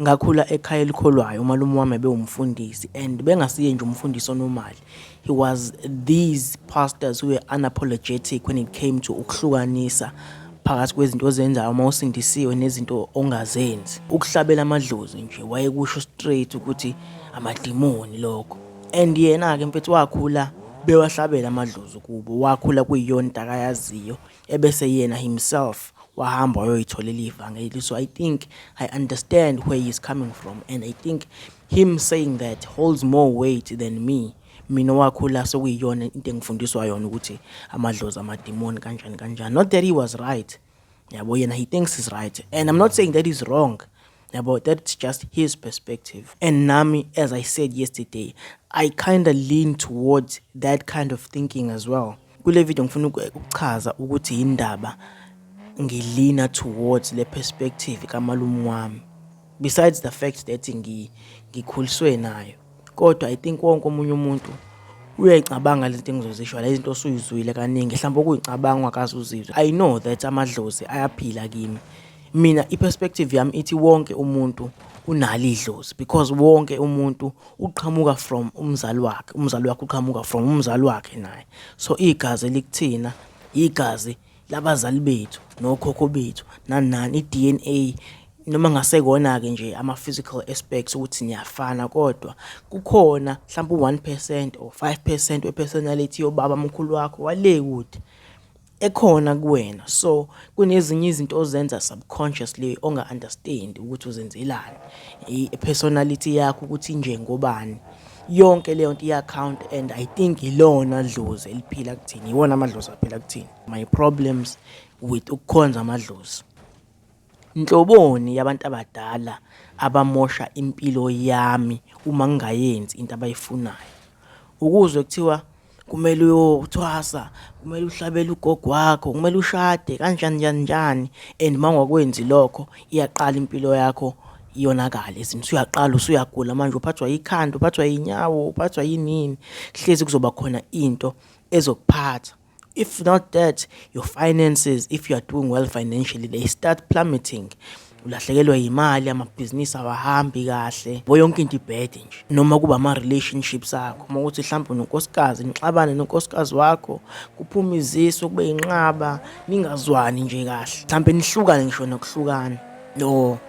Ngakhula ekhaya elikholwayo, umalume wami ebewumfundisi and bengasiye nje umfundisi onomali. He was these pastors who were unapologetic when it came to ukuhlukanisa phakathi kwezinto ozenzayo uma usindisiwe nezinto ongazenzi. Ukuhlabela amadlozi nje wayekusho straight ukuthi amadimoni lokho. And yena-ke mfethu wakhula bewahlabela amadlozi kubo, wakhula kuyiyona into akayaziyo, ebese yena himself wahamba wayoyitholela ivangeli. So I think I understand where he's coming from, and I think him saying that holds more weight than me. Mina wakhula sekuyiyona into engifundiswa yona ukuthi amadlozi amadimoni kanjani kanjani. Not that he was right, yabo, yena he thinks he's right, and I'm not saying that he's wrong, yabo, that's just his perspective. And nami, as I said yesterday, I kind of lean towards that kind of thinking as well. Kule video ngifuna ukuchaza ukuthi indaba ngilina towards le perspective kamalume wami, besides the fact that ngikhuliswe nayo. Kodwa I think wonke omunye umuntu uyayicabanga lento engizozisho, lezi zinto osuyizwile kaningi, mhlawumbe okuyicabanga akaze uzizwe. I know that amadlozi ayaphila kimi. Mina iperspective yami ithi wonke umuntu unalo idlozi, because wonke umuntu uqhamuka from umzali wakhe, umzali wakhe uqhamuka from umzali wakhe naye. So igazi likuthina, igazi labazali bethu nokhokho bethu nani i-DNA, noma ngasekona-ke nje ama-physical aspects ukuthi niyafana, kodwa kukhona mhlawumbe u-1% or 5% we-personality yobaba mkhulu wakho wale kude ekhona kuwena. So kunezinye izinto ozenza subconsciously onga-understand ukuthi uzenzelani, i-personality yakho ukuthi njengobani. Yonke leyo nto iya-count, and I think ilona dlozi eliphila kuthini, iwona amadlozi aphila kuthini. My problems with ukukhonza amadlozi, inhloboni yabantu abadala abamosha impilo yami uma ngingayenzi into abayifunayo. Ukuzwe kuthiwa kumele uyothwasa, kumele uhlabele ugogo wakho, kumele ushade kanjani njani njani, and mangakwenzi lokho iyaqala impilo yakho iyonakala. Izinto uyaqala usuyagula manje, uphathwa ikhanda, uphathwa inyawo, uphathwa yinini, hlezi kuzoba khona into ezokuphatha. If not that, your finances, if you are doing well financially, they start plummeting. Ulahlekelwa imali, amabhizinisi awahambi kahle, yonke into ibhede nje. Noma kuba ama-relationships akho, uma ukuthi mhlawumbe unonkosikazi, nixabane nonkosikazi wakho, kuphuma izisu, kube inqaba, ningazwani nje kahle, mhlawumbe nihlukane ngisho nokuhlukana, no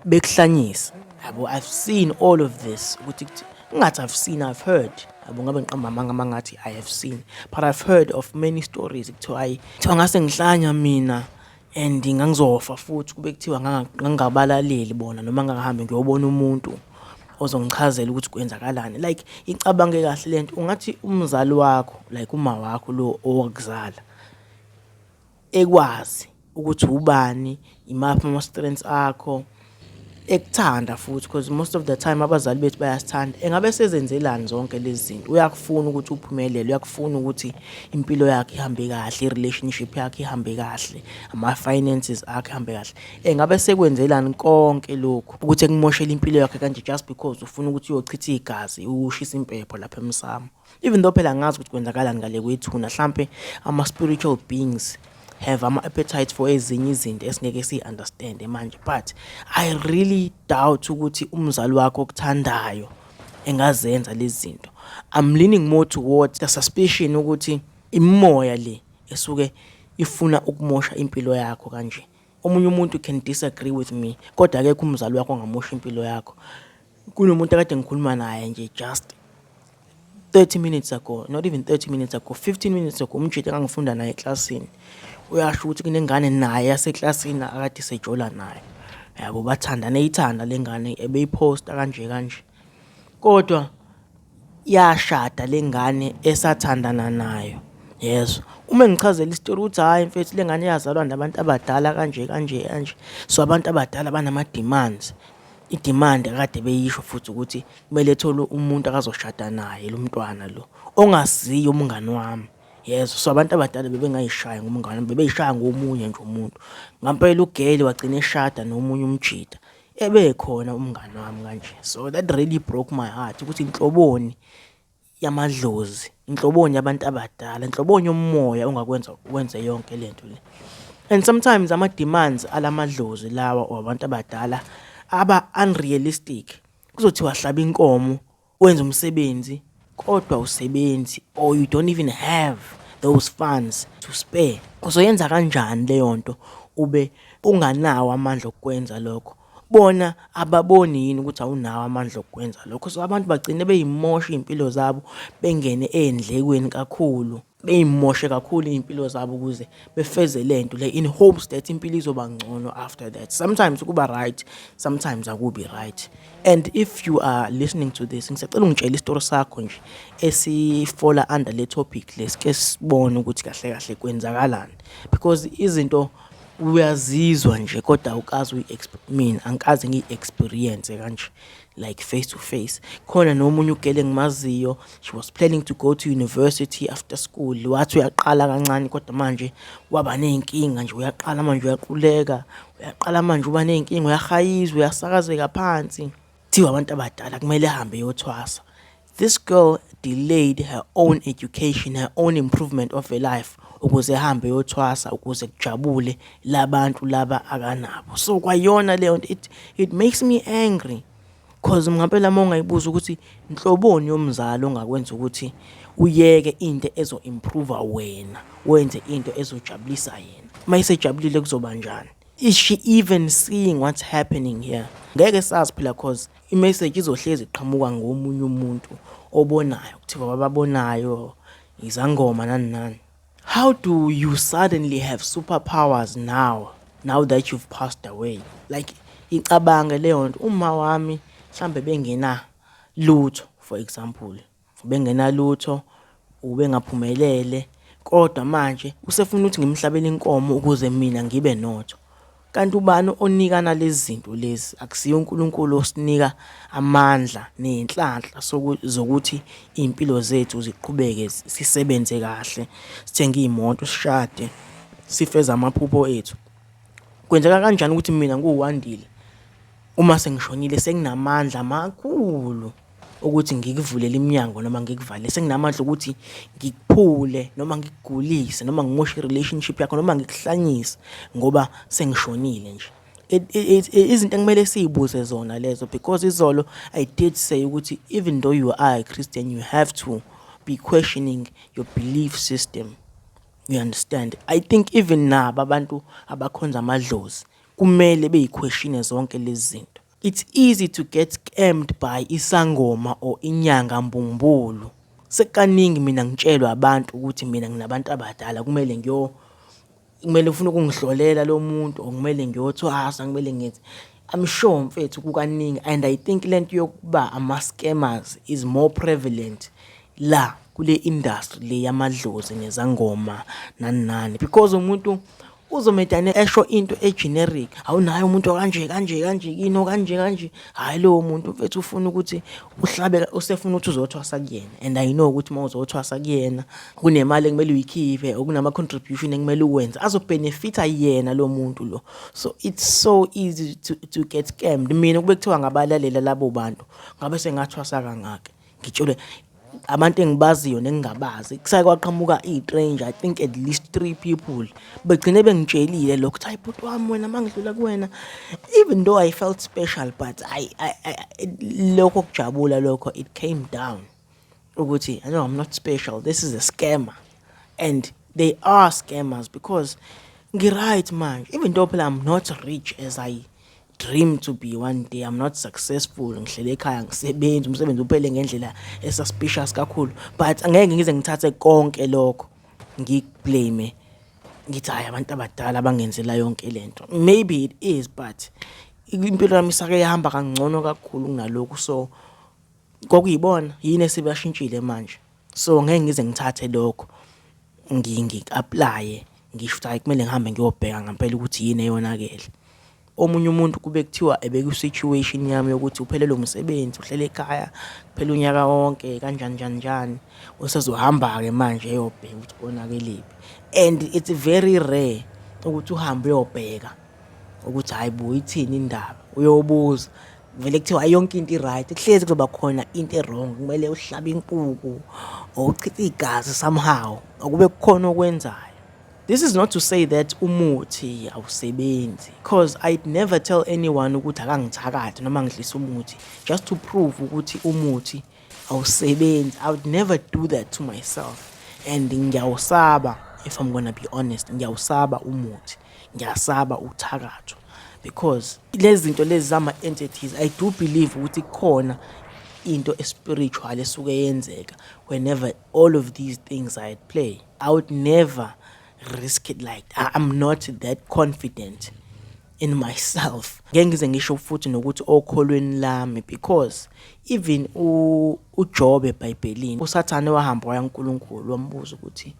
bekuhlanyisa. Yabo, I've seen all of this. Ukuthi ngathi I've seen, I've heard. Yabo, ngabe ngiqamba amanga mangathi I have seen, but I've heard of many stories kuthiwa ngase ngihlanya mina and ngangizofa futhi, kube kuthiwa ngangabalaleli bona, noma ngangahambi ngiyobona umuntu ozongichazela ukuthi kwenzakalani. Like icabange kahle lento, ungathi umzali wakho, like uma wakho lo owakuzala, ekwazi ukuthi ubani, imaphi ama-strengths akho, ekuthanda futhi, because most of the time abazali bethu bayasithanda. Engabe sezenzelani zonke lezi zinto, uyakufuna ukuthi uphumelele, uyakufuna ukuthi impilo yakhe ihambe kahle, i-relationship yakhe ihambe kahle, ama-finances akhe ihambe kahle. Engabe sekwenzelani konke lokhu ukuthi ekumoshele impilo yakhe kanje just because ufuna ukuthi uyochitha igazi, ushisa impepho lapha emsamo. Even though phela ngazi ukuthi kwenzakalani ngale kwethuna, mhlambe ama-spiritual beings have ama-appetite for ezinye izinto esingeke siyi-understand manje, but I really doubt ukuthi umzali wakho okuthandayo engazenza lezi zinto. I'm leaning more towards the suspicion ukuthi imoya le esuke ifuna ukumosha impilo yakho kanje. Omunye umuntu can disagree with me, kodwa akekho umzali wakho ongamosha impilo yakho. Kunomuntu akade ngikhuluma naye nje just 30 minutes ago, not even 30 minutes ago, 15 minutes ago, umjita engangifunda naye eklasini. Uyasho ukuthi kunengane naye yaseklasini akade sejola naye. Yabo, bathandana, eyithanda lengane, ebeyiposta kanje kanje. Kodwa yashada lengane esathandana nayo. Yes. Uma ngichazela istory ukuthi hayi mfethu lengane yazalwa nabantu abadala kanje kanje kanje. So abantu abadala banama demands. I-demand akade beyisho futhi ukuthi kumele ethole umuntu akazoshada naye lo mntwana lo ongaziyo umngani wami. Yes, so abantu abadala bebengayishaya ngomngane, bebeyishaya ngomunye nje umuntu. Ngampela ugeli wagcina eshada nomunye umjita, ebekhona umngani wami kanje. So that really broke my heart ukuthi inhloboni yamadlozi, inhloboni yabantu abadala, inhloboni yomoya ongakwenza wenze yonke lento le. And sometimes ama demands alamadlozi lawa or abantu abadala aba unrealistic. Kuzothiwa hlaba inkomo wenza umsebenzi kodwa usebenzi, or you don't even have those funds to spare. Uzoyenza kanjani leyo nto ube unganawo amandla okwenza lokho? Bona ababoni yini ukuthi awunawo amandla okwenza lokho? So abantu bagcine beyimosha iy'mpilo zabo, bengene ey'ndlekweni kakhulu, beyimoshe kakhulu iy'mpilo zabo ukuze befeze le nto le, in hopes that impilo izoba ngcono after that. Sometimes kuba right, sometimes akubi right. And if you are listening to this, ngisacela ungitshela isitori sakho nje esifola under le topic lesike sibone ukuthi kahle kahle kwenzakalani, because izinto uyazizwa nje kodwa awukazi mina angikaze ngiyi-experience kanje like face to face. Khona nomunye ugele engimaziyo, she was planning to go to university after school. Wathi uyaqala kancane kodwa manje waba ney'nkinga nje, uyaqala manje uyaquleka, uyaqala manje uba ney'nkinga, uyahayizwa, uyasakazeka phansi. Kuthiwa abantu abadala kumele ehambe eyothwasa. This girl delayed her own education, her own improvement of her life ukuze ehambe eyothwasa ukuze kujabule labantu laba akanabo. So kwayona leyo nto it makes me angry, cause ngampela uma ungayibuza ukuthi inhloboni yomzalo ongakwenza ukuthi uyeke into ezo-improve wena, wenze into ezojabulisa yena. Uma isejabulile kuzoba njani? Is she even seeing what's happening here? Ngeke sazi phela cause i-message izohlezi iqhamuka ngomunye umuntu obonayo, kuthiwa bababonayo izangoma nani nani. How do you suddenly have superpowers now that you've passed away? Like icabanga leyo nto, uma wami mhlambe bengena lutho, for example, bengena lutho ubengaphumelele kodwa manje usefuna ukuthi ngimhlabele inkomo ukuze mina ngibe notho. Kanti ubani onikana lezi zinto lezi? Akusiyo uNkulunkulu osinika amandla nenhlanhla zokuthi impilo zethu ziqhubeke sisebenze kahle, sithenge iy'moto, sishade, sifeze amaphupho ethu. Kwenzeka kanjani ukuthi mina nguWandile uma sengishonile senginamandla amakhulu ukuthi ngikuvulele iminyango noma ngikuvalele, senginamandla ukuthi ngikuphule noma ngikugulise noma ngimoshe i-relationship yakho noma ngikuhlanyise ngoba sengishonile nje? Izinto ekumele siyibuze zona lezo, because izolo I did say ukuthi even though you are a Christian, you have to be questioning your belief system. You understand? I think even nabo abantu abakhonza amadlozi kumele beyiquestione zonke lezi zinto. It's easy to get scammed by isangoma or inyanga mbumbulu. Sekaningi mina ngitshelwa abantu ukuthi mina nginabantu abadala kumele ufuna ukungihlolela lo muntu, or kumele ngiyothwasa, kumele ngithi. I'm sure mfethu kukaningi, and I think lento yokuba ama-scammers is more prevalent la kule industry le yamadlozi nezangoma nani, because umuntu uzomedane esho into e-generic, awunayo umuntu okanje kini okanje. Hayi lowo muntu mfethu ufuna ukuthi uhlabe, usefuna ukuthi uzothwasa kuyena, and I know ukuthi uma uzothwasa kuyena kunemali ekumele uyikhiphe, okunama-contribution ekumele uwenze azobenefita yena lo muntu lo. So it's so easy to get scammed. Mina kube kuthiwa ngabalalela labo bantu ngabe sengathwasa kangaka, ngitshele abantu engibaziyo nengingabazi, kusaye kwaqhamuka i-stranger, I think at least 3 people begcine bengitshelile lokho, hayi bhuti wami wena mangidlula kuwena, even though I felt special, but I lokho kujabula lokho, it came down ukuthi no, I'm not special, this is a scammer. And they are scammers, because ngi-right manje, even though phela I'm not rich as I dream to be one day, I'm not successful, ngihlele ekhaya ngisebenza, umsebenzi uphele ngendlela suspicious kakhulu, but angeke ngize ngithathe konke lokho ngikublame ngithi hayi abantu abadala abangenzela yonke lento. Maybe it is, but impilo yami isake yahamba kangcono kakhulu kunalokho. So kokuyibona yini esebashintshile manje, so ngeke ngize ngithathe lokho ngik-applye ngisho ukuthi hayi kumele ngihambe ngiyobheka ngempela ukuthi yini eyonakele. Omunye umuntu kube kuthiwa ebeku-situation yami yokuthi uphelelwe umsebenzi, uhlele ekhaya kuphela unyaka wonke kanjani, usezohamba-ke manje eyobheka ukuthi konakelephi. And it's very rare ukuthi uhambe uyobheka ukuthi hayi bo ithini indaba, uyobuza vele kuthiwa yonke into i-right, kuhlezi kuzoba khona into e-wrong, kumele uhlabe inkukhu or uchithe igazi somehow, akube kukhona okwenzayo. This is not to say that umuthi awusebenzi, because I'd never tell anyone ukuthi akangithakathe noma ngidlisa umuthi just to prove ukuthi umuthi awusebenzi. I would never do that to myself. And ngiyawusaba, if I'm gonna be honest, ngiyawusaba umuthi, ngiyasaba uthakatho, because lezi zinto lezi zama entities, I do believe ukuthi khona into spiritual esuke yenzeka whenever all of these things are at play. I would never risk it like that. I'm not that confident in myself. Ngeke ngize ngisho futhi nokuthi okholweni lami, because even uJobe eBhayibhelini, uSathane wahamba waya kuNkulunkulu wambuza ukuthi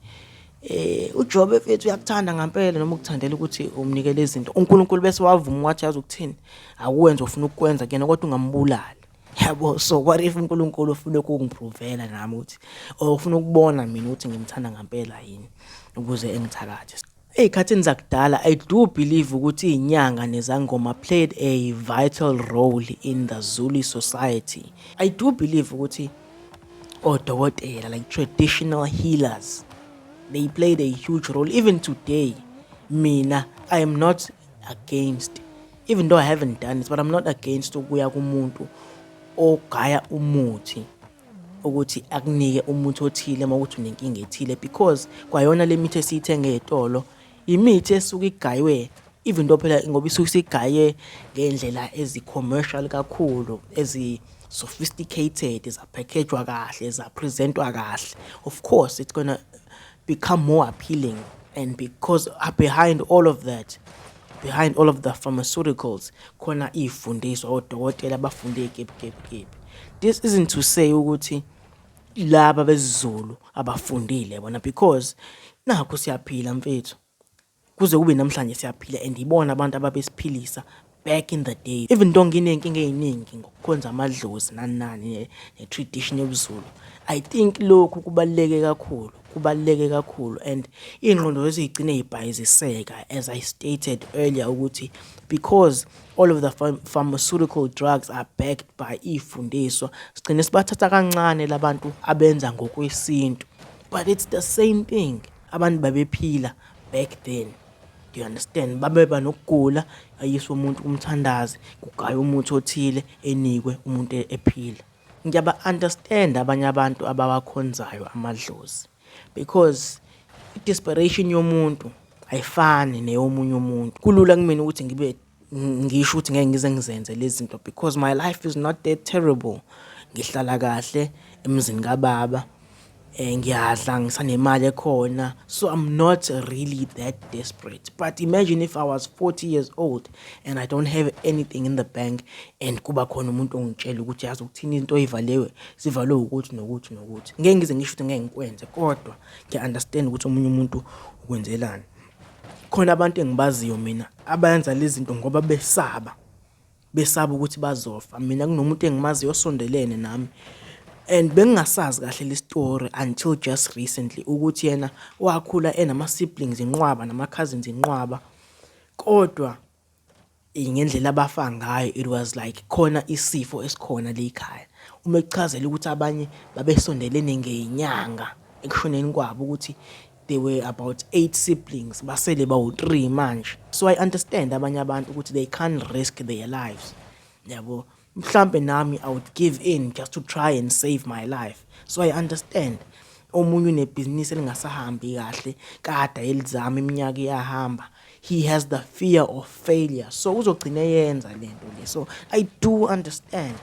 uJobe mfethu uyakuthanda ngempela noma ukuthandela ukuthi umnikele izinto. uNkulunkulu bese wavuma wathi yazi ukuthini, akuwenza ufuna ukukwenza kuyena kodwa ungambulali. Yabo, so what if uNkulunkulu ufuna ukungiprovela nami ukuthi ufuna ukubona mina ukuthi ngimthanda ngempela yini ukuze engithakathe. Ey'khathini zakudala, I do believe ukuthi inyanga nezangoma played a vital role in the Zulu society. I do believe ukuthi odokotela, like traditional healers, they played a huge role. Even today, mina, I am not against, even though I haven't done it, but I'm not against ukuya kumuntu ogaya umuthi ukuthi akunike umuthi othile mawuthi unenkinga ethile, because kwayona le mithi esiyithenga etolo imithi esuka igaywe, even though phela ngoba isuka isigaye ngendlela ezi-commercial kakhulu, ezi-sophisticated, ezapackagwa kahle, ezapresentwa kahle. Of course, it's gonna become more appealing. And because behind all of that, behind all of the pharmaceuticals, khona ifundiswa odokotela abafunde kepi. This isn't to say ukuthi laba bezulu abafundile bona, because nakho siyaphila mfethu, kuze kube namhlanje siyaphila, and ibona abantu ababesiphilisa back in the day. Even though nginenkinga eziningi ngokukhonza amadlozi nani ne-tradition yobuZulu, I think lokhu kubaluleke kakhulu, and ingqondo ezigcine ibhayiziseka, as I stated earlier, ukuthi because all of the pharmaceutical drugs are backed by ifundiswa, sigcine sibathatha kancane labantu abenza ngokwesintu. But it's the same thing, abantu babephila back then. Do you understand? Babeba nokugula, ayiswe umuntu kumthandazi, kugaya umuthi othile enikwe umuntu ephila. Ngiyaba understand abanye abantu abawakhonzayo amadlozi, because i-desperation yomuntu ayifani neyomunye umuntu. Kulula kumina ukuthi ngisho ukuthi ngeke ngize ngizenze lezi zinto, because my life is not that terrible. Ngihlala kahle emzini kababa, ngiyadla, ngisanemali ekhona, so I'm not really that desperate. But imagine if I was 40 years old and I don't have anything in the bank, and kuba khona umuntu ongitshela ukuthi yazi ukuthini into zivalwe ukuthi nokuthi. Ngeke ngize ngisho ukuthi ngeke ngikwenze, kodwa ngiya-understand ukuthi omunye umuntu ukwenzelani. Khona abantu engibaziyo mina abayenza lezi zinto ngoba besaba ukuthi bazofa. Mina kunomuntu engimaziyo osondelene nami, and bengingasazi kahle le story until just recently, ukuthi yena wakhula enama-siblings inqwaba nama-cousins inqwaba, kodwa ngendlela abafa ngayo, it was like khona isifo esikhona le ekhaya. Uma echazela ukuthi abanye babesondelene ngenyanga ekushoneni kwabo, ukuthi there were about 8 siblings, basele bawu-3 manje. So I understand abanye abantu ukuthi they can't risk their lives. Yabo, mhlambe nami I would give in just to try and save my life. So I understand. Omunye unebhizinisi elingasahambi kahle, kade elizama iminyaka iyahamba. He has the fear of failure, so uzogcina yenza lento le. So I do understand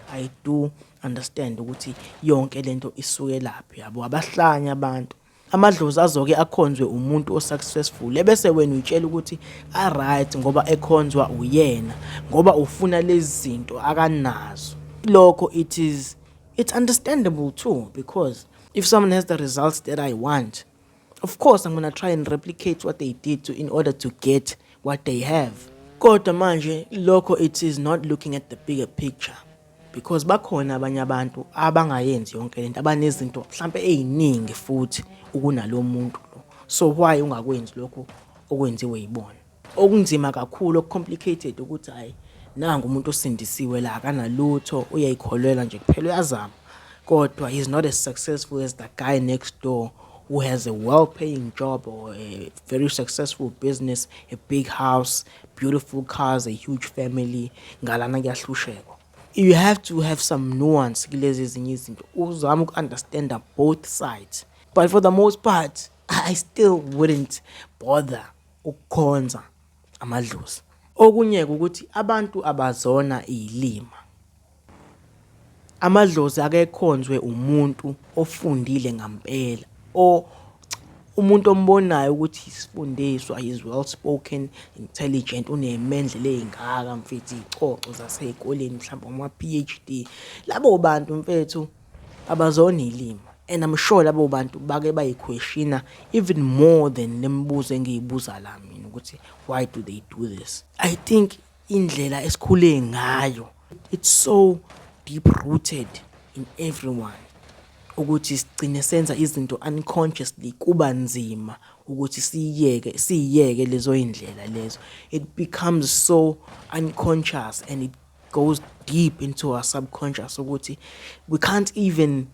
ukuthi yonke lento isuke laphi. Yabo, abahlanya abantu amadlozi azoke akhonzwe umuntu osuccessful, ebese wena uyitshela ukuthi alright ngoba ekhonzwa uyena, ngoba ufuna lezi zinto akanazo. Lokho it's understandable too, because if someone has the results that I want, of course I'm gonna try and replicate what they did in order to get what they have. Kodwa manje lokho it is not looking at the bigger picture, because bakhona abanye abantu abangayenzi yonke lento, abanezinto mhlambe eziningi futhi ukunalo muntu lo. So why ungakwenzi lokho okwenziwe yibona? Okunzima kakhulu, ocomplicated, ukuthi hayi nanga umuntu osindisiwe la kanalutho, uyayikholelwa nje kuphela uyazama, kodwa he's not as successful as the guy next door who has a well-paying job or a very successful business, a big house, beautiful cars, a huge family, ngalana kuyahlushekwa. You have to have some nuance kulezi ezinye izinto uzame uku-understand both sides, but for the most part I still wouldn't bother ukukhonza amadlozi. Okunye-ke ukuthi abantu abazona iy'lima. Amadlozi akekhonzwe umuntu ofundile ngampela, umuntu ombonayo ukuthi isifundiswa, is well spoken, intelligent, unemendlela ey'ngaka mfethu, iy'coco zasey'koleni mhlawumbe ama-PhD. Labo bantu mfethu abazona iy'lima, and I'm sure labo bantu bake bayiquestiona even more than lemibuzo engiyibuza la mina ukuthi why do they do this. I think indlela esikhule ngayo, it's so deep rooted in everyone ukuthi sigcine senza izinto unconsciously, kuba nzima ukuthi siyiyeke lezo indlela lezo. It becomes so unconscious and it goes deep into our subconscious ukuthi we can't even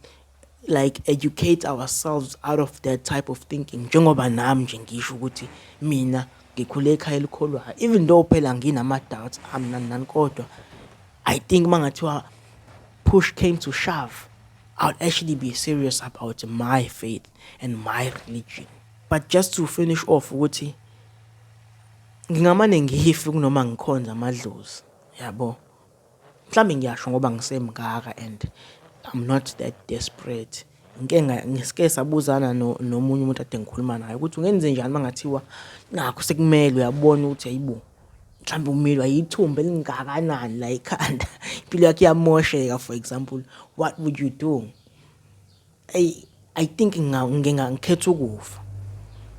like educate ourselves out of that type of thinking. Njengoba nami nje ngisho ukuthi mina ngikhule ekhaya elikholwayo, even though phela nginama-doubts nani kodwa I think mangathiwa push came to shove, I would actually be serious about my faith and my religion. But just to finish off ukuthi ngingamane ngife kunoma ngikhonza amadlozi, yabo. Mhlambe ngiyasho ngoba ngisemngaka and I'm not that desperate. Ngisike sabuzana nomunye umuntu ade ngikhuluma naye ukuthi ungenze njani mangathiwa nakho sekumele uyabona ukuthi hayibo mhlambe umelwa yithumba elingakanani la ekhanda, impilo yakhe iyamosheka for example, what would you do? I think ngingakhetha ukufa.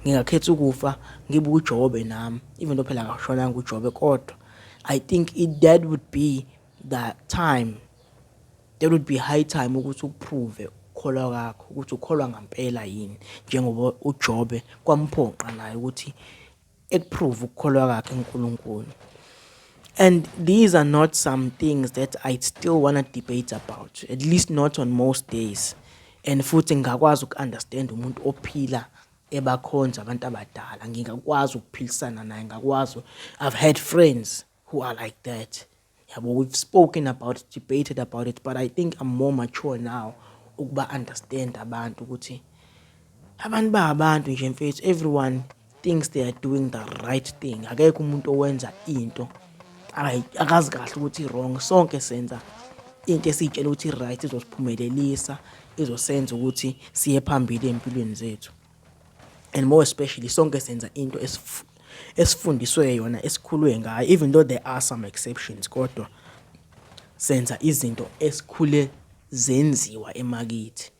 Ngingakhetha ukufa ngibe uJobe nami, even though phela akashonanga uJobe kodwa I think that would be the time, there would be high time ukuthi uprove ukukholwa kwakho ukuthi ukholwa ngampela yini, njengoba uJobe kwamphoqa naye ukuthi ekuprove ukukholwa kwakhe kuNkulunkulu. And these are not some things that I still want to debate about, at least not on most days. And futhi ngakwazi uku-understand umuntu ophila ebakhonza abantu abadala, ngingakwazi ukuphilisana naye, ngakwazi. I've had friends who are like that. Yeah, but we've spoken about it, debated about it, but I think I'm more mature now ukuba understand abantu ukuthi abantu abantu nje mfethu, everyone thinks they are doing the right thing. Akekho umuntu owenza into akazi kahle ukuthi wrong. Sonke senza into esiyitshela ukuthi right, izosiphumelelisa, izosenza ukuthi siye phambili empilweni zethu. And more especially sonke senza into esifundiswe yona, esikhulwe ngayo, even though there are some exceptions, kodwa senza izinto esikhule zenziwa emakithi.